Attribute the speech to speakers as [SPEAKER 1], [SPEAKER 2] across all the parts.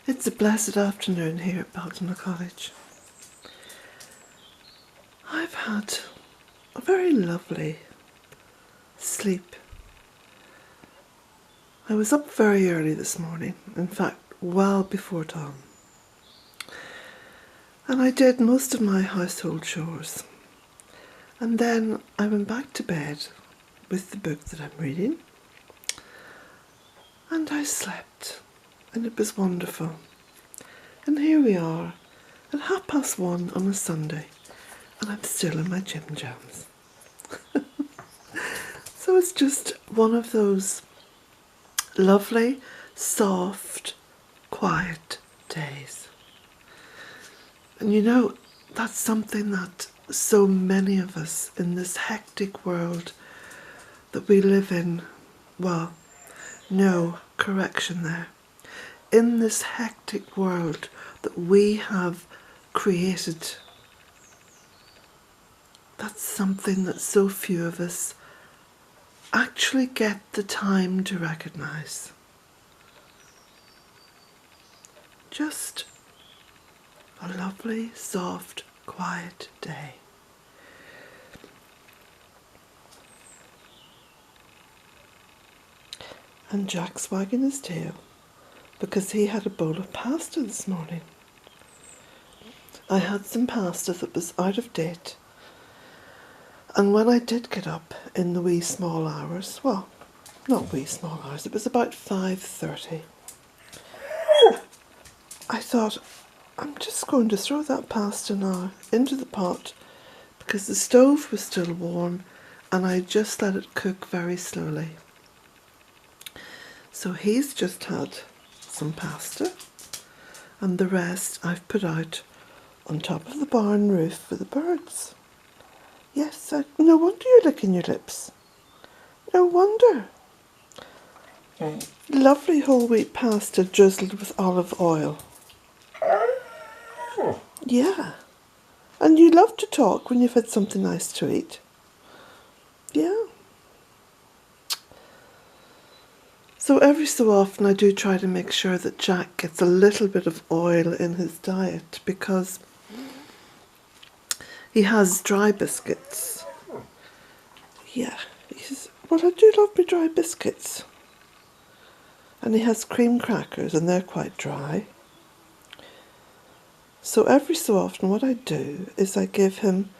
[SPEAKER 1] It's a blessed afternoon here at Bealtaine Cottage. I've had a very lovely sleep. I was up very early this morning, in fact well before dawn, and I did most of my household chores, and then I went back to bed with the book that I'm reading, and I slept, and it was wonderful. And here we are at 1:30 on a Sunday, and I'm still in my gym jams. So it's just one of those lovely, soft, quiet days. And you know, that's something that so many of us in this hectic world that we live in, well, no, correction there. In this hectic world that we have created, that's something that so few of us actually get the time to recognise. Just a lovely, soft, quiet day. And Jack's wagging his tail because he had a bowl of pasta this morning. I had some pasta that was out of date, and when I did get up in the wee small hours, well, not wee small hours, it was about 5:30, I thought, I'm just going to throw that pasta now into the pot because the stove was still warm and I just let it cook very slowly. So he's just had some pasta, and the rest I've put out on top of the barn roof for the birds. Yes, no wonder you're licking your lips. No wonder. Lovely whole wheat pasta drizzled with olive oil. Yeah. And you love to talk when you've had something nice to eat. Yeah. So every so often I do try to make sure that Jack gets a little bit of oil in his diet because he has dry biscuits. Yeah, well, I do love my dry biscuits. And he has cream crackers and they're quite dry. So every so often what I do is I give him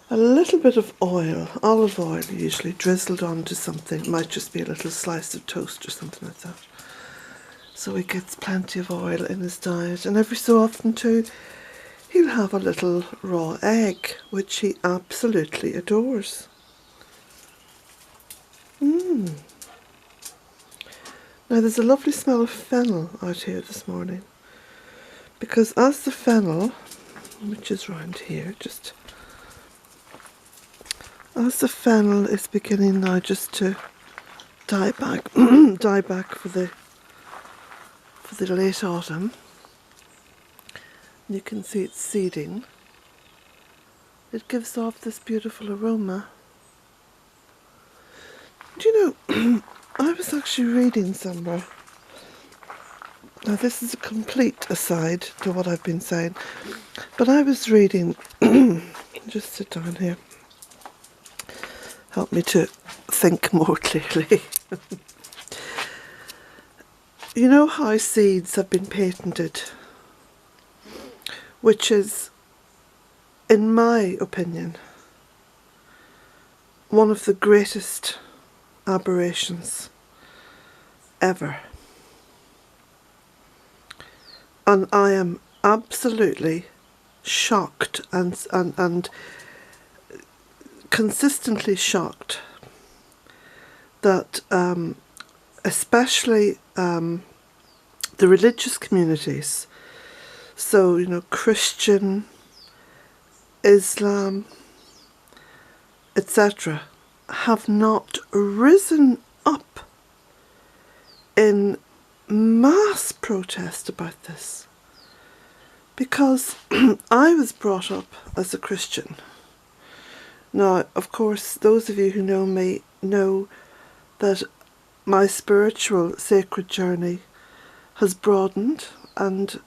[SPEAKER 1] a little bit of oil, olive oil usually, drizzled onto something. It might just be a little slice of toast or something like that. So he gets plenty of oil in his diet. And every so often too, he'll have a little raw egg, which he absolutely adores. Now there's a lovely smell of fennel out here this morning. Because as the fennel, which is round here, as the fennel is beginning now just to die back, for the late autumn, you can see it's seeding. It gives off this beautiful aroma. Do you know, I was actually reading somewhere. Now this is a complete aside to what I've been saying, but I was reading, just sit down here, help me to think more clearly. You know how seeds have been patented, which is, in my opinion, one of the greatest aberrations ever. And I am absolutely shocked and consistently shocked that especially the religious communities, so, you know, Christian, Islam, etc., have not risen up in mass protest about this. Because I was brought up as a Christian. Now, of course, those of you who know me know that my spiritual sacred journey has broadened and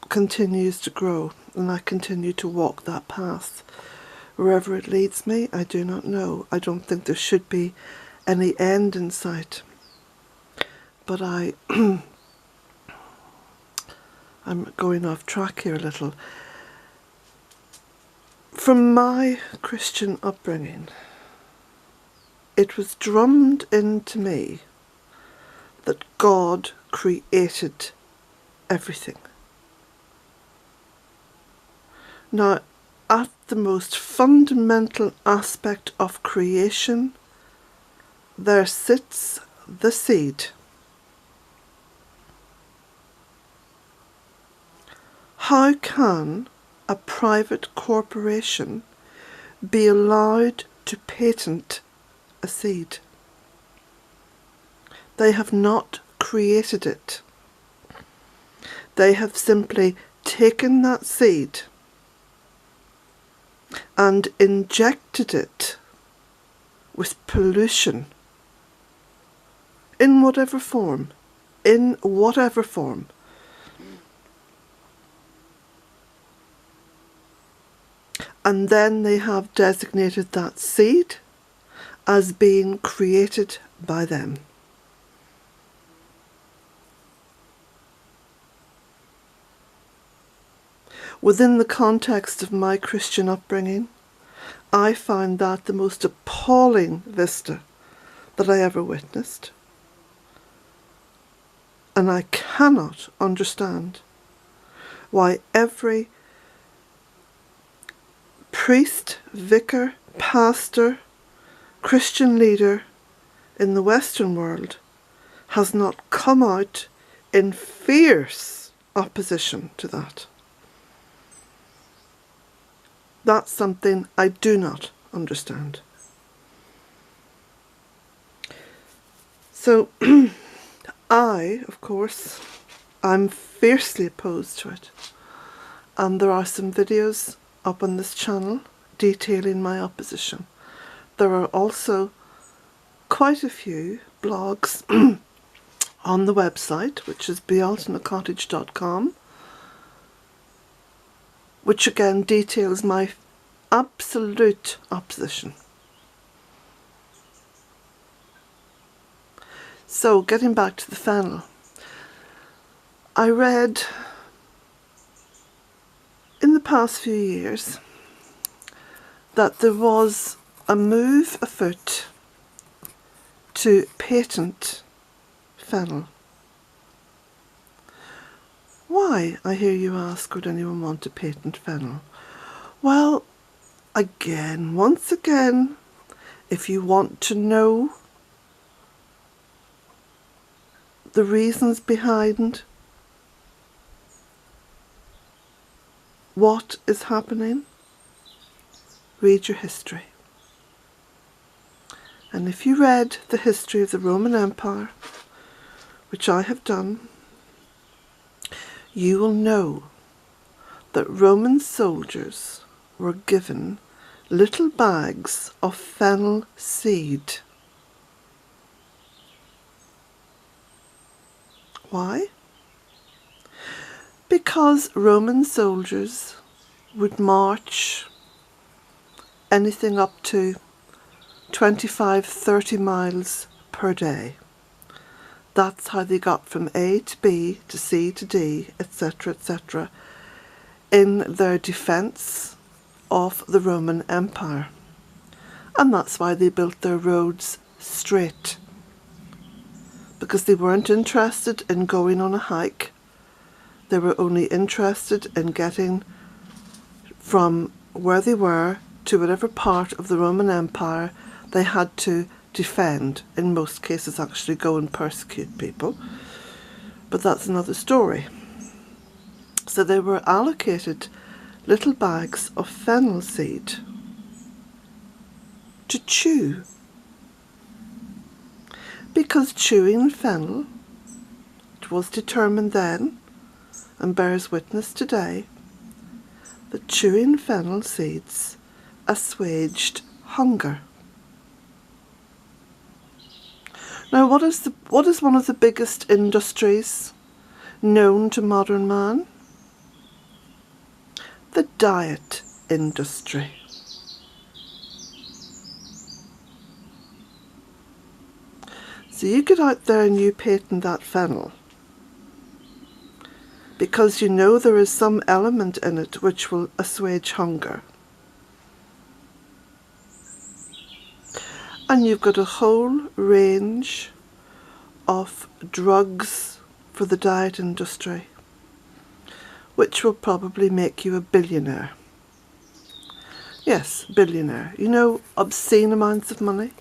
[SPEAKER 1] continues to grow, and I continue to walk that path. Wherever it leads me, I do not know. I don't think there should be any end in sight. But I'm going off track here a little. From my Christian upbringing, it was drummed into me that God created everything. Now, at the most fundamental aspect of creation, there sits the seed. How can a private corporation be allowed to patent a seed? They have not created it. They have simply taken that seed and injected it with pollution in whatever form, And then they have designated that seed as being created by them. Within the context of my Christian upbringing, I find that the most appalling vista that I ever witnessed. And I cannot understand why every priest, vicar, pastor, Christian leader in the Western world has not come out in fierce opposition to that. That's something I do not understand. So, of course, I'm fiercely opposed to it. And there are some videos up on this channel detailing my opposition. There are also quite a few blogs on the website, which is bealtainecottage.com, which again details my absolute opposition. So, getting back to the fennel, I read in the past few years that there was a move afoot to patent fennel. Why, I hear you ask, would anyone want to patent fennel? Well, once again, if you want to know the reasons behind what is happening, read your history. And if you read the history of the Roman Empire, which I have done, you will know that Roman soldiers were given little bags of fennel seed. Why? Because Roman soldiers would march anything up to 25-30 miles per day. That's how they got from A to B to C to D, etc., etc., in their defence of the Roman Empire. And that's why they built their roads straight, because they weren't interested in going on a hike. They were only interested in getting from where they were to whatever part of the Roman Empire they had to defend. In most cases, actually go and persecute people. But that's another story. So they were allocated little bags of fennel seed to chew. Because chewing fennel, it was determined then, and bears witness today, that chewing fennel seeds assuaged hunger. Now, what is one of the biggest industries known to modern man? The diet industry. So you get out there and you patent that fennel because you know there is some element in it which will assuage hunger. And you've got a whole range of drugs for the diet industry, which will probably make you a billionaire. Yes, billionaire. You know, obscene amounts of money.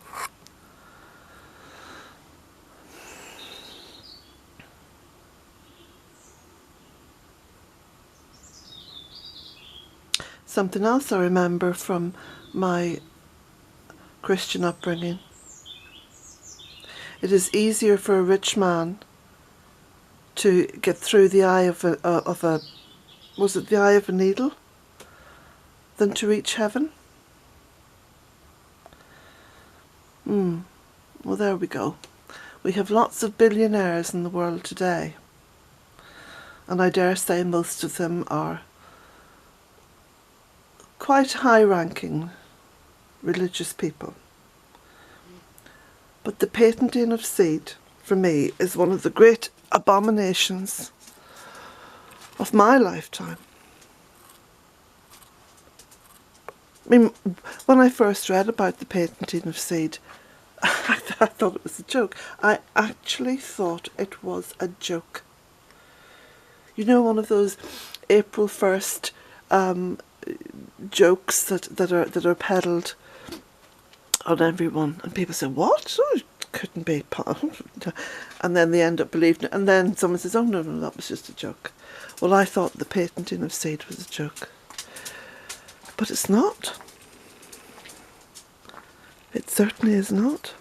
[SPEAKER 1] Something else I remember from my Christian upbringing. It is easier for a rich man to get through the eye of a was it the eye of a needle, than to reach heaven. Well, there we go. We have lots of billionaires in the world today, and I dare say most of them are quite high-ranking religious people. But the patenting of seed, for me, is one of the great abominations of my lifetime. I mean, when I first read about the patenting of seed, I thought it was a joke. I actually thought it was a joke. You know, one of those April 1st jokes that are peddled on everyone, and people say, "What? Oh, it couldn't be," and then they end up believing it, and then someone says, "Oh no, that was just a joke." Well, I thought the patenting of seed was a joke, but it's not. It certainly is not,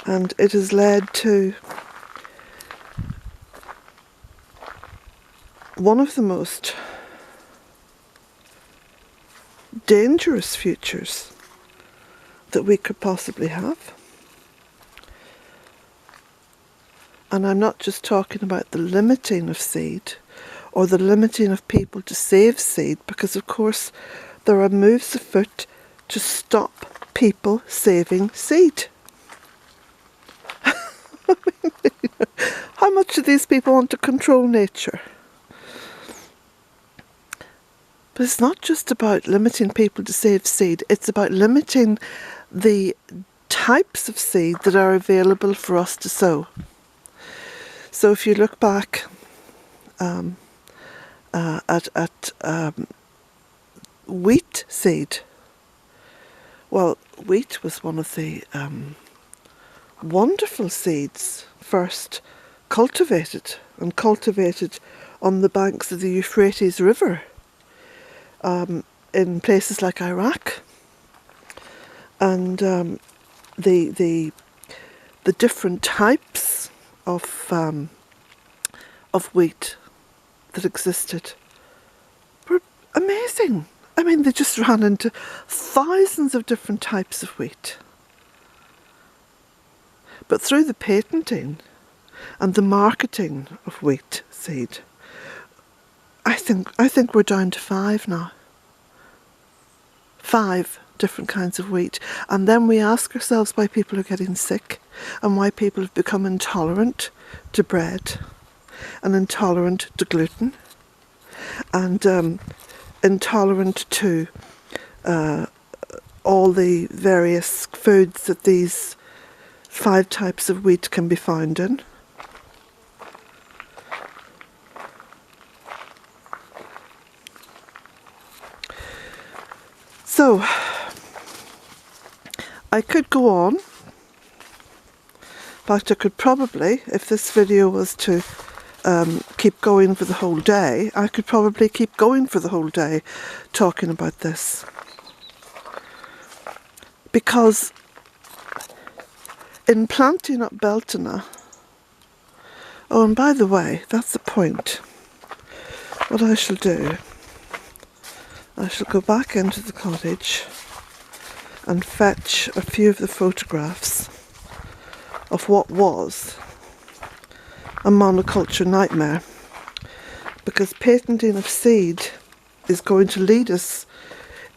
[SPEAKER 1] and it has led to one of the most dangerous futures that we could possibly have. And I'm not just talking about the limiting of seed or the limiting of people to save seed, because of course there are moves afoot to stop people saving seed. How much do these people want to control nature? But it's not just about limiting people to save seed, it's about limiting the types of seed that are available for us to sow. So if you look back at wheat seed, well, wheat was one of the wonderful seeds first cultivated on the banks of the Euphrates River in places like Iraq, and the different types of wheat that existed were amazing. I mean, they just ran into thousands of different types of wheat. But through the patenting and the marketing of wheat seed, I think we're down to 5 now. 5 different kinds of wheat. And then we ask ourselves why people are getting sick and why people have become intolerant to bread and intolerant to gluten and intolerant to all the various foods that these 5 types of wheat can be found in. So, I could go on. In fact, I could probably, if this video was to keep going for the whole day, I could probably keep going for the whole day talking about this. Because in planting up Bealtaine, oh, and by the way, that's the point. What I shall do, I shall go back into the cottage and fetch a few of the photographs of what was a monoculture nightmare, because patenting of seed is going to lead us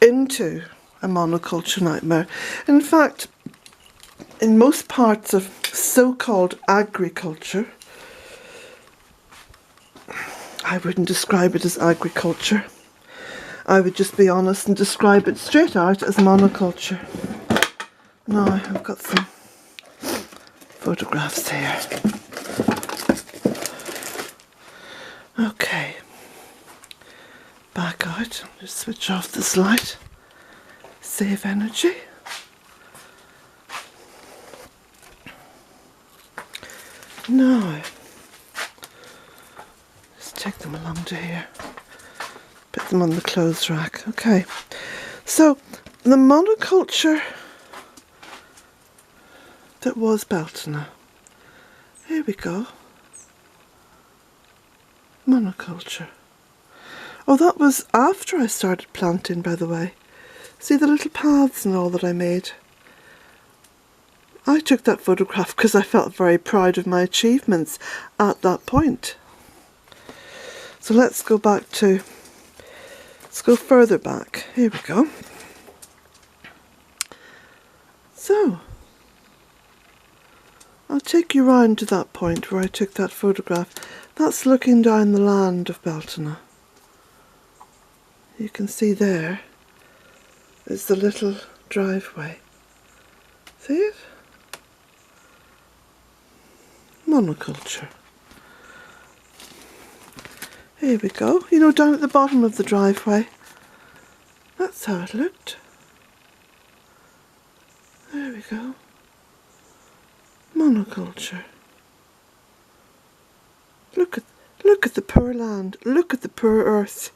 [SPEAKER 1] into a monoculture nightmare. In fact, in most parts of so-called agriculture, I wouldn't describe it as agriculture. I would just be honest and describe it straight out as monoculture. Now, I've got some photographs here. Okay. Back out. Just switch off this light. Save energy. Now, just take them along to here. Put them on the clothes rack. Okay. So, the monoculture that was Bealtaine. Here we go. Monoculture. Oh, that was after I started planting, by the way. See the little paths and all that I made? I took that photograph because I felt very proud of my achievements at that point. So let's go further back. Here we go. So, I'll take you round to that point where I took that photograph. That's looking down the land of Bealtaine. You can see there is the little driveway. See it? Monoculture. Here we go. You know, down at the bottom of the driveway. That's how it looked. There we go. Monoculture. Look at the poor land. Look at the poor earth.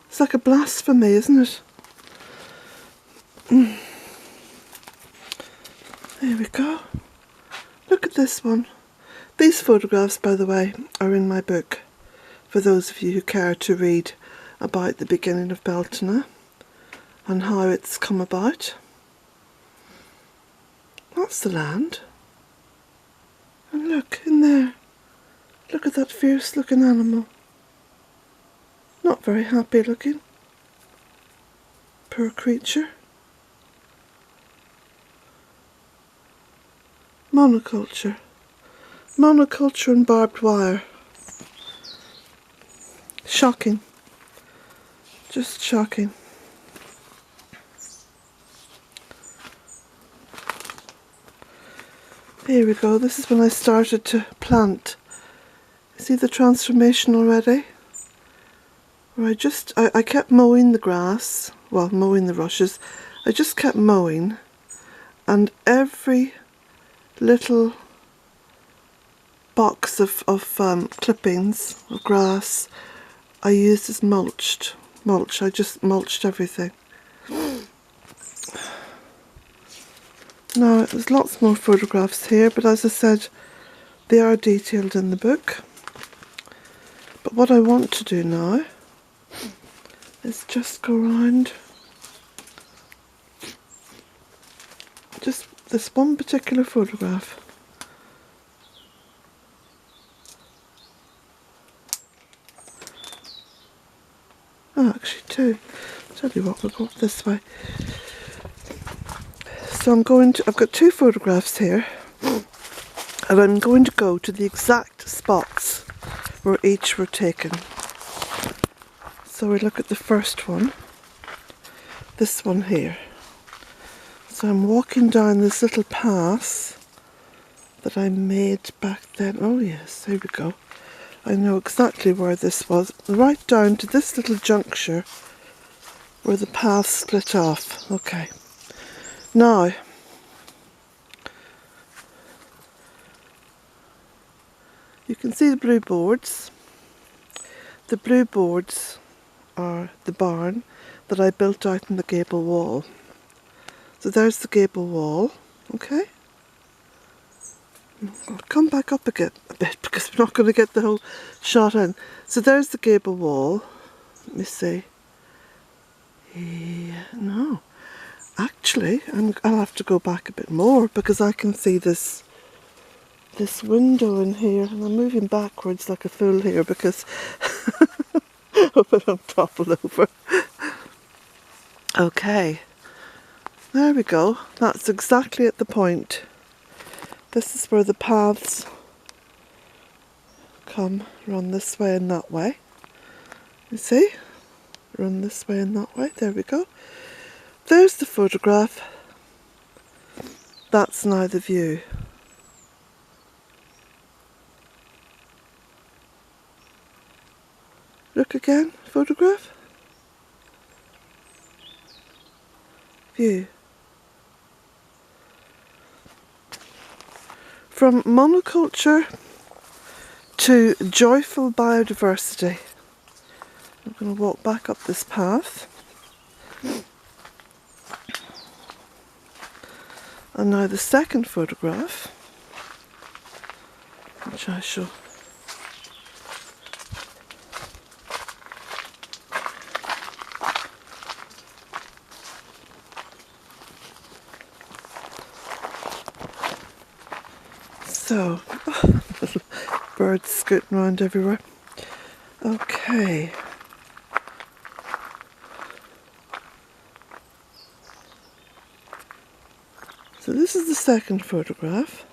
[SPEAKER 1] It's like a blasphemy, isn't it? There we go. Look at this one. These photographs, by the way, are in my book, for those of you who care to read about the beginning of Bealtaine and how it's come about. That's the land. And look, in there. Look at that fierce looking animal. Not very happy looking. Poor creature. Monoculture. Monoculture and barbed wire. Shocking. Just shocking. Here we go. This is when I started to plant. See the transformation already? Where I kept mowing the grass, well, mowing the rushes. I just kept mowing, and every little box of clippings of grass I used as mulch. I just mulched everything. Now, there's lots more photographs here, but as I said, they are detailed in the book. But what I want to do now is just go around just this one particular photograph. Oh, actually two. Tell you what, we'll go up this way. So I've got two photographs here, and I'm going to go to the exact spots where each were taken. So we look at the first one, this one here. So I'm walking down this little path that I made back then. Oh yes, here we go. I know exactly where this was, right down to this little juncture where the path split off. Okay. Now, you can see the blue boards. The blue boards are the barn that I built out in the gable wall. So there's the gable wall, okay? I'll come back up again a bit because we're not going to get the whole shot in. So there's the gable wall. Let me see. Yeah, no. Actually, I'll have to go back a bit more because I can see this window in here, and I'm moving backwards like a fool here because hope I don't topple over. Okay, there we go. That's exactly at the point. This is where the paths come, run this way and that way. You see? Run this way and that way. There we go. There's the photograph. That's now the view. Look again, photograph. View. From monoculture to joyful biodiversity. I'm going to walk back up this path. And now the second photograph, which I shall so, birds scooting around everywhere. Okay. So this is the second photograph.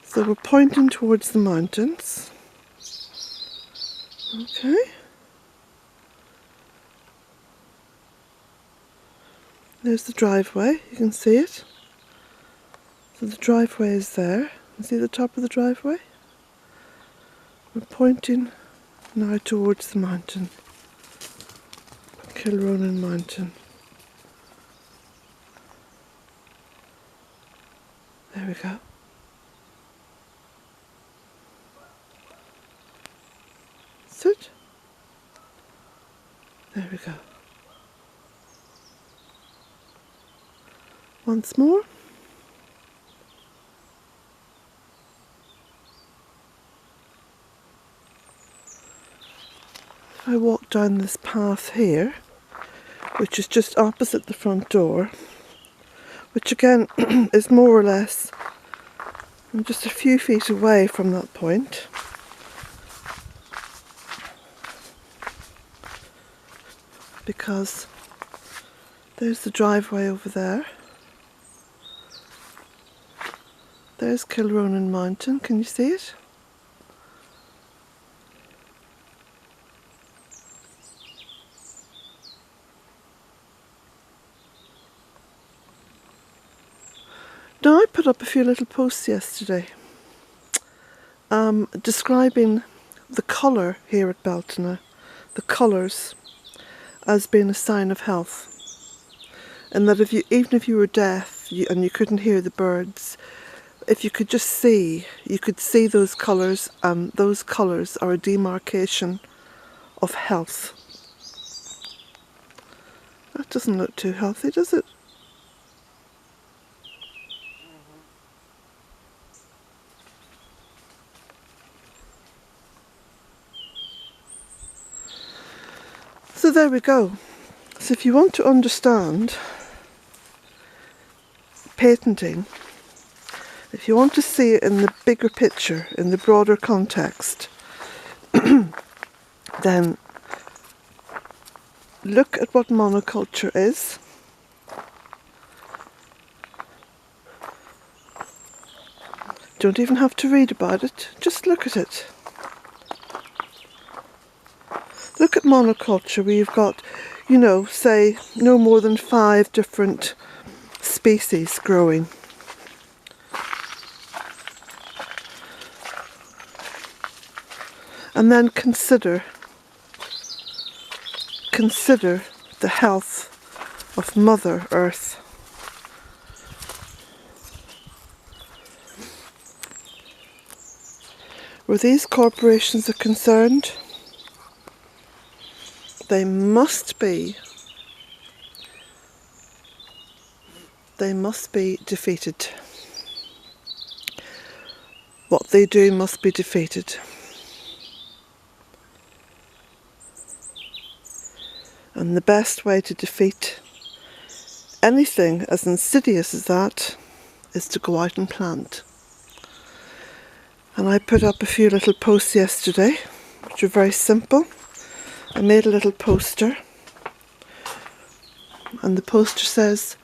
[SPEAKER 1] So we're pointing towards the mountains. Okay. There's the driveway, you can see it. So the driveway is there. You see the top of the driveway? We're pointing now towards the mountain. Kilronan Mountain. There we go. Sit. There we go. Once more. If I walk down this path here, which is just opposite the front door, which again is more or less just a few feet away from that point. Because there's the driveway over there. There's Kilronan Mountain, can you see it? Now I put up a few little posts yesterday describing the colour here at Bealtaine, the colours, as being a sign of health. And that even if you were deaf and you couldn't hear the birds, if you could just see, you could see those colours, and those colours are a demarcation of health. That doesn't look too healthy, does it? So there we go. So if you want to understand patenting, if you want to see it in the bigger picture, in the broader context, then look at what monoculture is. Don't even have to read about it, just look at it. Look at monoculture where you've got, you know, say no more than 5 different species growing. And then consider the health of Mother Earth. Where these corporations are concerned, they must be defeated. What they do must be defeated. And the best way to defeat anything as insidious as that is to go out and plant. And I put up a few little posts yesterday, which are very simple. I made a little poster, and the poster says,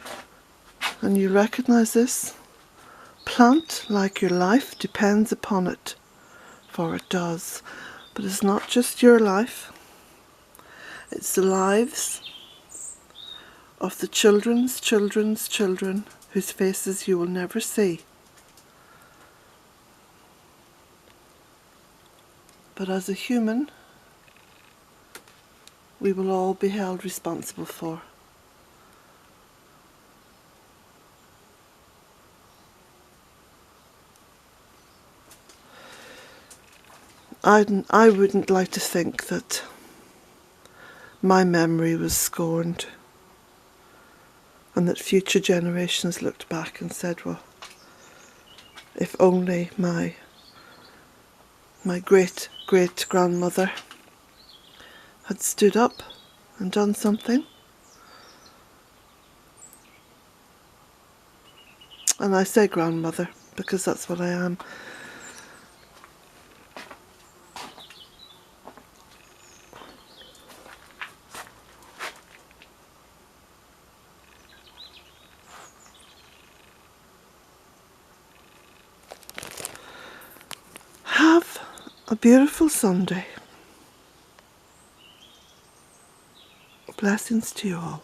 [SPEAKER 1] and you recognise this, plant like your life depends upon it, for it does. But it's not just your life, it's the lives of the children's children's children whose faces you will never see. But as a human, we will all be held responsible for. I wouldn't like to think that my memory was scorned and that future generations looked back and said, well, if only my great-great-grandmother had stood up and done something. And I say grandmother because that's what I am. Have a beautiful Sunday. Blessings to you all.